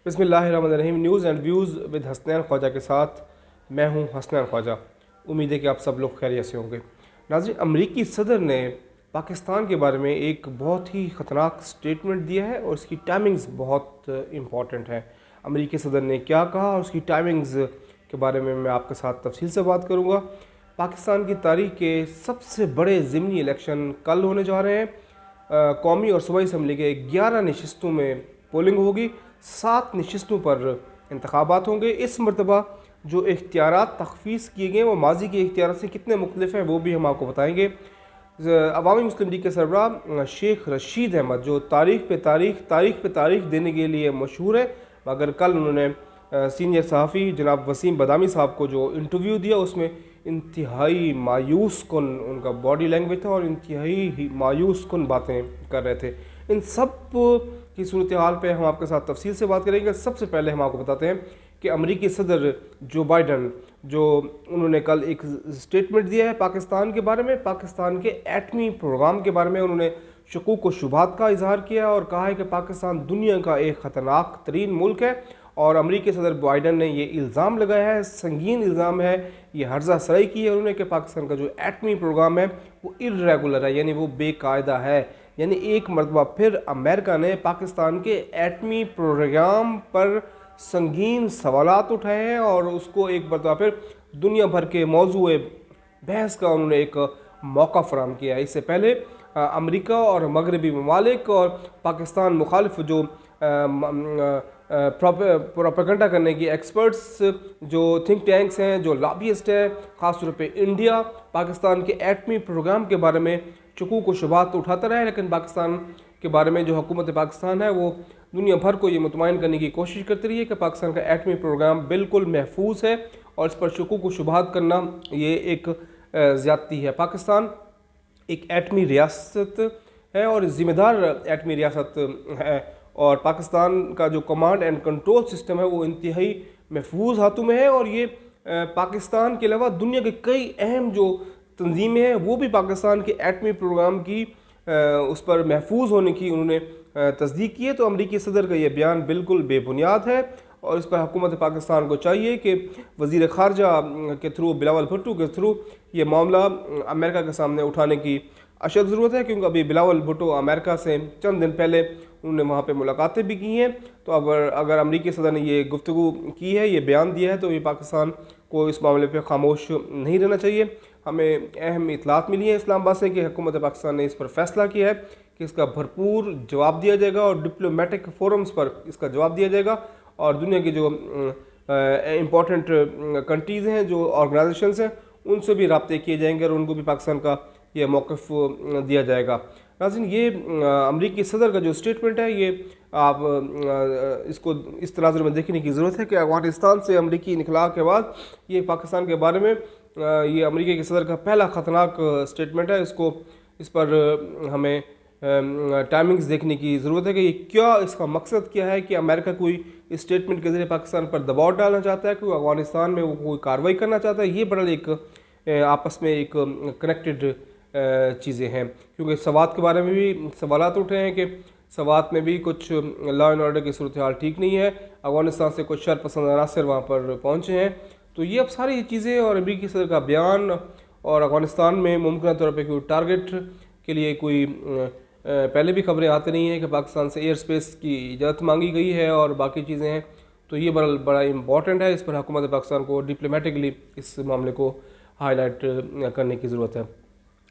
बिस्मिल्लाहिर्रहमानिर्रहीम। News and views with Hasnain Khwaja के साथ मैं हूं हसनैन ख्वाजा। उम्मीद है कि आप सब लोग खैरियत से होंगे। नाज़रीन, अमरीकी सदर ने पाकिस्तान के बारे में एक बहुत ही ख़तरनाक स्टेटमेंट दिया है और इसकी टाइमिंग्स बहुत इम्पॉर्टेंट है। अमरीकी सदर ने क्या कहा और उसकी टाइमिंग्स के बारे में मैं आपके साथ तफसील से बात करूँगा। पाकिस्तान की तारीख के सबसे बड़े ज़िमनी इलेक्शन कल होने जा रहे हैं। कौमी और सूबाई असम्बली के 11 नशिस्तों में पोलिंग होगी, 7 नशिस्तों पर इंतखाबात होंगे। इस मरतबा जो इख्तियारात तखफीस किए गए वो माजी के इख्तियारात से कितने मुख्तलिफ हैं वो भी हम आपको बताएंगे। अवामी मुस्लिम लीग के सरबराह शेख रशीद अहमद, जो तारीख पे तारीख देने के लिए मशहूर है, मगर कल उन्होंने सीनियर सहाफ़ी जनाब वसीम बदामी साहब को जो इंटरव्यू दिया उसमें इंतहाई मायूस कुन उनका बॉडी लैंग्वेज था और इंतहाई मायूस कुन बातें कर रहे थे। इन सब की सूरत हाल पे हम आपके साथ तफसील से बात करेंगे। सबसे पहले हम आपको बताते हैं कि अमरीकी सदर जो बाइडन, जो उन्होंने कल एक स्टेटमेंट दिया है पाकिस्तान के बारे में, पाकिस्तान के एटमी प्रोग्राम के बारे में उन्होंने शकूक व शुबात का इजहार किया और कहा है कि पाकिस्तान दुनिया का एक ख़तरनाक तरीन मुल्क है। और अमरीकी सदर बाइडन ने ये इल्ज़ाम लगाया है, संगीन इल्ज़ाम है, ये हर्जा सराई की है उन्होंने कि पाकिस्तान का जो एटमी प्रोग्राम है वो इर्रेगुलर है, यानी वो बेकायदा है। यानी एक मरतबा फिर अमेरिका ने पाकिस्तान के एटमी प्रोग्राम पर संगीन सवालात उठाए हैं और उसको एक मरतबा फिर दुनिया भर के मौजूए बहस का उन्होंने एक मौका फराहम किया है। इससे पहले अमेरिका और मगरबी ममालिक और पाकिस्तान मुखालिफ जो प्रोपेगेंडा करने की एक्सपर्ट्स, जो थिंक टैंक्स हैं, जो लॉबियस्ट हैं, ख़ास तौर पे इंडिया पाकिस्तान के एटमी प्रोग्राम के बारे में शकूक व शुबात उठाता रहा है, लेकिन पाकिस्तान के बारे में जो हुकूमत पाकिस्तान है वो दुनिया भर को ये मुतमईन करने की कोशिश करती रही है कि पाकिस्तान का एटमी प्रोग्राम बिल्कुल महफूज है और इस पर शकूक व शुबात करना ये एक ज़्यादती है। पाकिस्तान एक एटमी रियासत है और ज़िम्मेदार एटमी रियासत है और पाकिस्तान का जो कमांड एंड कंट्रोल सिस्टम है वो इंतहाई महफूज हाथों में है और ये पाकिस्तान के अलावा दुनिया के कई अहम जो तंजीमें हैं वो भी पाकिस्तान के एटमी प्रोग्राम की उस पर महफूज होने की उन्होंने तस्दीक की है। तो अमरीकी सदर का ये बयान बिल्कुल बेबुनियाद है और इस पर हुकूमत पाकिस्तान को चाहिए कि वज़ीर ख़ारजा के थ्रू, बिलावल भुट्टो के थ्रू ये मामला अमेरिका के सामने उठाने की अशद ज़रूरत है, क्योंकि अभी बिलावल भुट्टो अमेरिका से चंद दिन पहले उन्होंने वहाँ पे मुलाकातें भी की हैं। तो अगर अमरीकी सदर ने ये गुफ्तगू की है, ये बयान दिया है, तो ये पाकिस्तान को इस मामले पे खामोश नहीं रहना चाहिए। हमें अहम इतलात मिली है इस्लामाबाद से कि हुकूमत पाकिस्तान ने इस पर फैसला किया है कि इसका भरपूर जवाब दिया जाएगा और डिप्लोमेटिक फोरम्स पर इसका जवाब दिया जाएगा और दुनिया की जो इम्पोर्टेंट कंट्रीज़ हैं, जो ऑर्गेनाइजेशंस हैं, उनसे भी रब्ते किए जाएंगे और उनको भी पाकिस्तान का ये मौक़िफ़ दिया जाएगा। नाज़रीन, ये अमरीकी सदर का जो स्टेटमेंट है ये आप इसको इस तनाज़ुर में देखने की ज़रूरत है कि अफ़गानिस्तान से अमरीकी इनखला के बाद ये पाकिस्तान के बारे में ये अमरीकी के सदर का पहला ख़तरनाक स्टेटमेंट है। इस पर हमें टाइमिंग्स देखने की ज़रूरत है कि ये क्या, इसका मकसद क्या है कि अमेरिका कोई इस स्टेटमेंट के ज़रिए पाकिस्तान पर दबाव डालना चाहता है, कोई अफ़गानिस्तान में वो कोई कार्रवाई करना चाहता है। ये बड़ा एक आपस में एक कनेक्टेड चीज़ें हैं, क्योंकि सवात के बारे में भी सवालात उठे हैं कि सवात में भी कुछ लॉ एंड ऑर्डर की सूरत हाल ठीक नहीं है, अफ़गानिस्तान से कुछ शरपसंद अनासर वहाँ पर पहुँचे हैं। तो ये अब सारी चीज़ें और अमरीकी सदर का बयान और अफ़गानिस्तान में मुमकिन तौर पर कोई टारगेट के लिए कोई पहले भी खबरें आती रही हैं कि पाकिस्तान से एयर स्पेस की इजाज़त मांगी गई है और बाकी चीज़ें हैं। तो ये बड़ा इम्पॉर्टेंट है, इस पर हुकूमत पाकिस्तान को डिप्लोमेटिकली इस मामले को हाईलाइट करने की ज़रूरत है।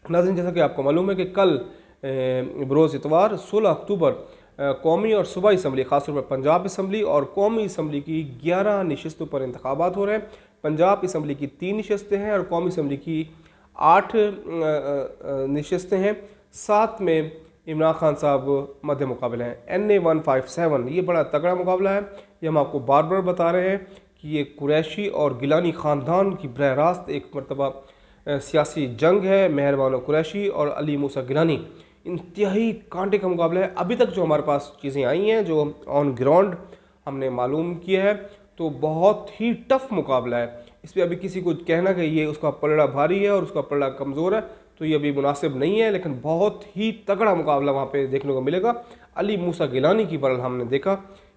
नाज़रीन, जैसा कि आपको मालूम है कि कल बरोज़ इतवार 16 अक्टूबर कौमी और सूबाई असम्बली, ख़ासतौर पर पंजाब असम्बली और कौमी असम्बली की 11 नशस्तों पर इंतखाबात हो रहे हैं। पंजाब असम्बली की 3 नशस्तें हैं और कौमी असम्बली की 8 नशस्तें हैं। 7 में इमरान खान साहब मध्य मुकाबले हैं। NA 157 ये बड़ा तगड़ा मुकाबला है। ये हम आपको बार बार बता रहे हैं कि ये कुरैशी और गिलानी ख़ानदान की बरह रास्त एक मरतबा सियासी जंग है। मेहरबान कुरैशी और अली मूसा गिलानी, इंतहाई कांटे का मुकाबला है। अभी तक जो हमारे पास चीज़ें आई हैं, जो ऑन ग्राउंड हमने मालूम किया है, तो बहुत ही टफ मुकाबला है। इस पर अभी किसी को कहना कि ये उसका पलड़ा भारी है और उसका पलड़ा कमज़ोर है, तो ये अभी मुनासिब नहीं है, लेकिन बहुत ही तगड़ा मुकाबला वहाँ पे देखने को मिलेगा। अली मूसा गिलानी की बरल हमने देखा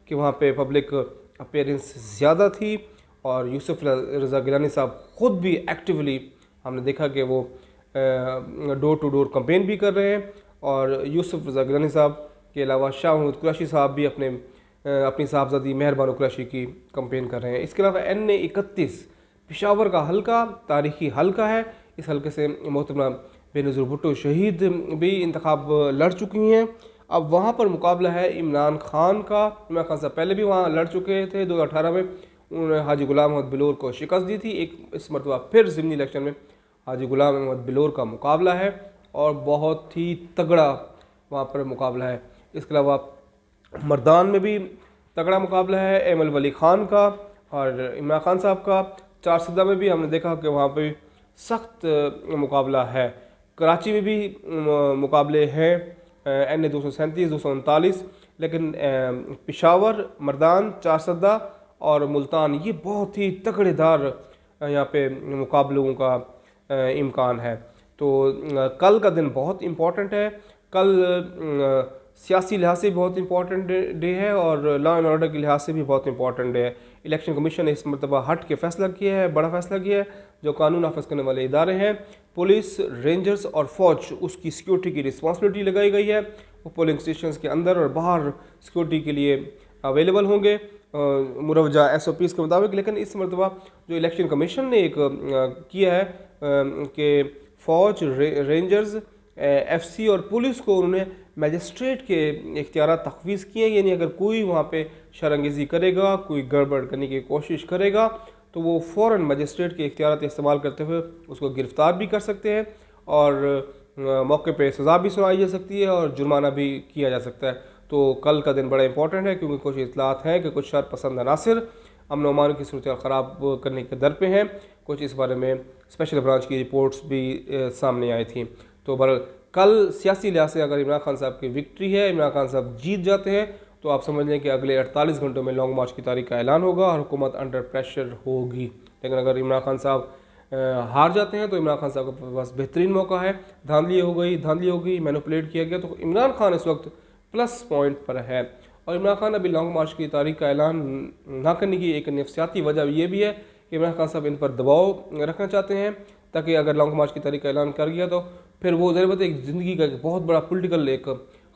कि वहाँ पे पब्लिक अपीयरेंस ज़्यादा थी और यूसुफ रज़ा गिलानी साहब ख़ुद भी एक्टिवली हमने देखा कि वो डोर टू डोर कैंपेन भी कर रहे हैं और यूसुफ रज़ा गिलानी साहब के अलावा शाह महमूद कुरैशी साहब भी अपनी साहबजादी मेहर बानो कुरैशी की कैंपेन कर रहे हैं। इसके अलावा NA-31 पेशावर का हल्का तारीखी हल्का है। इस हल्के से मोहतरमा बेनज़ीर भुट्टो शहीद भी इंतखाब लड़ चुकी हैं। अब वहाँ पर मुकाबला है इमरान खान का। इमरान खान साहब पहले भी वहाँ लड़ चुके थे, 2018 में उन्होंने हाजी गुलाम अहमद बिलोर को शिकस्त दी थी। इस मरतबा फिर ज़िमनी इलेक्शन में हाजी गुलाम अहमद बिलोर का मुकाबला है और बहुत ही तगड़ा वहाँ पर मुकाबला है। इसके अलावा मर्दान में भी तगड़ा मुकाबला है एमल वली खान का और इमरान खान साहब का। चारसदा में भी हमने देखा कि वहाँ पे सख्त मुकाबला है। कराची में भी मुकाबले हैं NA-237, 239, लेकिन पेशावर, मर्दान, चारसदा और मुल्तान ये बहुत ही तगड़ेदार यहाँ पे मुकाबलों का इम्कान है। तो कल का दिन बहुत इम्पोर्टेंट है। कल सियासी लिहाज से बहुत इंपॉर्टेंट डे है और लॉ एंड ऑर्डर के लिहाज से भी बहुत इंपॉर्टेंट डे है। इलेक्शन कमीशन ने इस मरतबा हट के फैसला किया है, बड़ा फैसला किया है। जो कानून नाफिज करने वाले इदारे हैं, पुलिस, रेंजर्स और फौज, उसकी सिक्योरिटी की रिस्पॉन्सिबिलिटी लगाई गई है। वो पोलिंग स्टेशन के अंदर और बाहर सिक्योरिटी के लिए अवेलेबल होंगे मुरवजा SOPs के मुताबिक। लेकिन इस मरतबा जो इलेक्शन कमीशन ने एक किया है कि फ़ौज, रेंजर्स, FC और पुलिस को उन्होंने मजिस्ट्रेट के इख्तियार तखवीज़ किए। यानी अगर कोई वहाँ पे शरंगेज़ी करेगा, कोई गड़बड़ करने की कोशिश करेगा तो वो फ़ौरन मजिस्ट्रेट के इख्तियार इस्तेमाल करते हुए उसको गिरफ़्तार भी कर सकते हैं और मौके पे सज़ा भी सुनाई जा सकती है और जुर्माना भी किया जा सकता है। तो कल का दिन बड़ा इंपॉर्टेंट है क्योंकि कुछ इतलात हैं कि कुछ शर पसंद अनासिर अमन अमान की सूरत ख़राब करने के दर पे हैं। कुछ इस बारे में स्पेशल ब्रांच की रिपोर्ट्स भी सामने आई थी। तो बहरहाल कल सियासी लिहाज से अगर इमरान खान साहब की विक्ट्री है, इमरान खान साहब जीत जाते हैं तो आप समझ लें कि अगले 48 घंटों में लॉन्ग मार्च की तारीख का ऐलान होगा और हुकूमत अंडर प्रेशर होगी। लेकिन अगर इमरान खान साहब हार जाते हैं तो इमरान खान साहब के पास बेहतरीन मौका है। धांधली हो गई, मैनिपुलेट किया गया, तो इमरान खान इस वक्त प्लस पॉइंट पर है। और इमरान खान अभी लॉन्ग मार्च की तारीख का ऐलान ना करने की एक नफसियाती वजह ये भी है कि इमरान खान साहब इन पर दबाव रखना चाहते हैं ताकि अगर लॉन्ग मार्च की तारीख का ऐलान कर गया तो फिर वो ज़रूरत एक ज़िंदगी का एक बहुत बड़ा पॉलिटिकल एक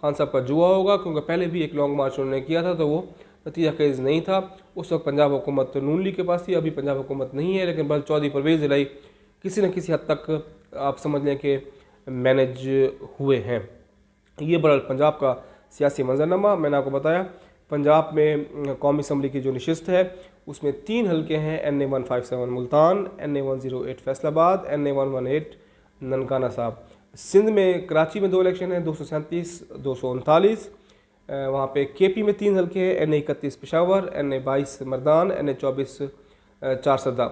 खान साहब का जुआ होगा। क्योंकि पहले भी एक लॉन्ग मार्च उन्होंने किया था तो वो नतीजा खेज़ नहीं था। उस वक्त पंजाब हुकूमत नून लीग के पास थी, अभी पंजाब हुकूमत नहीं है, लेकिन बस चौधरी परवेज़ इलाही किसी न किसी हद तक आप समझ लें कि मैनेज हुए हैं। ये बड़ा पंजाब का सियासी मंजरनामा। मैंने आपको बताया पंजाब में कौमी असम्बली की जो नशिस्त है उसमें 3 हल्के हैं, NA-157 Multan, NA-108 Faisalabad, NA-118 Nankana साहब। सिंध में कराची में 2 इलेक्शन हैं, 237, 239। वहाँ पे KP में 3 हल्के हैं, NA-31 Peshawar, NA-22 Mardan, NA-24 Charsadda.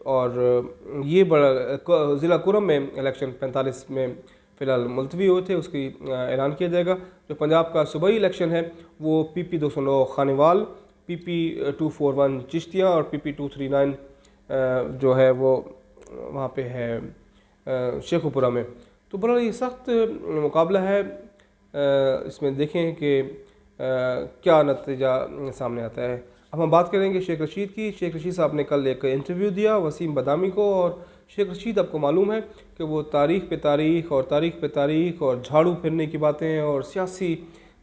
और ये बड़ा ज़िला कुरम में इलेक्शन 45 में फ़िलहाल मुलतवी हुए थे, उसकी ऐलान किया जाएगा। जो पंजाब का सूबाई इलेक्शन है वो PP 209 खानेवाल, PP 241 चिश्तिया और PP 239 जो है वो वहाँ पे है शेखुपुरा में। तो बड़ा ये सख्त मुकाबला है। इसमें देखें कि क्या नतीजा सामने आता है। अब हम बात करेंगे शेख रशीद की। शेख रशीद साहब ने कल एक इंटरव्यू दिया वसीम बदामी को और शेख रशीद आपको मालूम है कि वो तारीख़ पे तारीख़ और झाड़ू फिरने की बातें और सियासी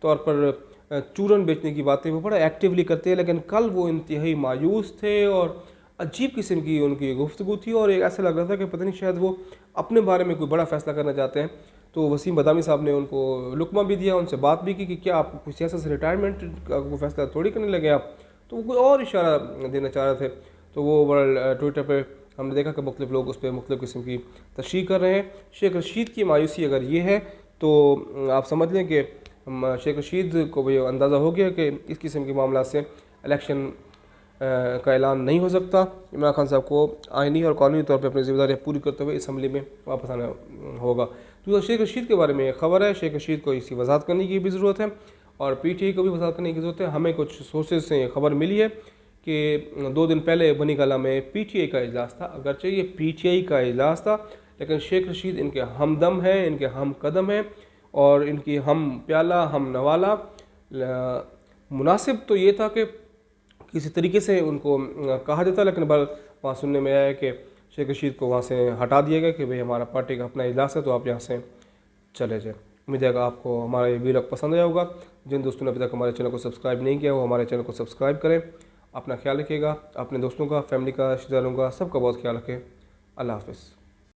तौर पर चूरन बेचने की बातें वो बड़ा एक्टिवली करते हैं। लेकिन कल वो इंतहाई मायूस थे और अजीब किस्म की उनकी गुफ्तगू थी और एक ऐसा लग रहा था कि पता नहीं शायद वो अपने बारे में कोई बड़ा फ़ैसला करना चाहते हैं। तो वसीम बदामी साहब ने उनको लुकमा भी दिया, उनसे बात भी की कि क्या आप कोई सियासत से रिटायरमेंट का कोई फ़ैसला थोड़ी करने लगे आप, तो वो कोई और इशारा देना चाह रहे थे। तो वो बड़ा ट्विटर पर हमने देखा कि मुख्तलिफ लोग उस पर मुख्तलिफ किस्म की तशरीह कर रहे हैं। शेख रशीद की मायूसी अगर ये है तो आप समझ लें कि शेख रशीद को भी अंदाज़ा हो गया कि इस किस्म के मामला से इलेक्शन का ऐलान नहीं हो सकता। इमरान खान साहब को आइनी और कानूनी तौर पर अपनी ज़िम्मेदारियाँ पूरी करते हुए असम्बली में वापस आना होगा। तो शेख रशीद के बारे में एक ख़बर है, शेख रशीद को इसकी वजाहत करने की भी ज़रूरत है और PTI को भी वजाहत करने की ज़रूरत है। हमें कुछ सोर्सेज से खबर मिली है कि 2 दिन पहले बनी कला में PTI का इजलास था। अगरचे ये PTI का इजलास था लेकिन शेख रशीद इनके हमदम हैं, इनके हम कदम हैं और इनकी हम प्याला हम नवाला मुनासिब तो ये था कि किसी तरीके से उनको कहा जाता, लेकिन वहाँ सुनने में आया कि शेख रशीद को वहाँ से हटा दिया गया कि भाई हमारा पार्टी का अपना इजलास है तो आप यहाँ से चले जाए। उम्मीद है कि आपको हमारा ये वीडियो पसंद आया होगा। जिन दोस्तों ने अभी तक हमारे चैनल को सब्सक्राइब नहीं किया वो हमारे चैनल को सब्सक्राइब करें। अपना ख्याल रखिएगा, अपने दोस्तों का, फैमिली का, रिश्तेदारों का, सबका बहुत ख्याल रखें। अल्लाह हाफ़िज़।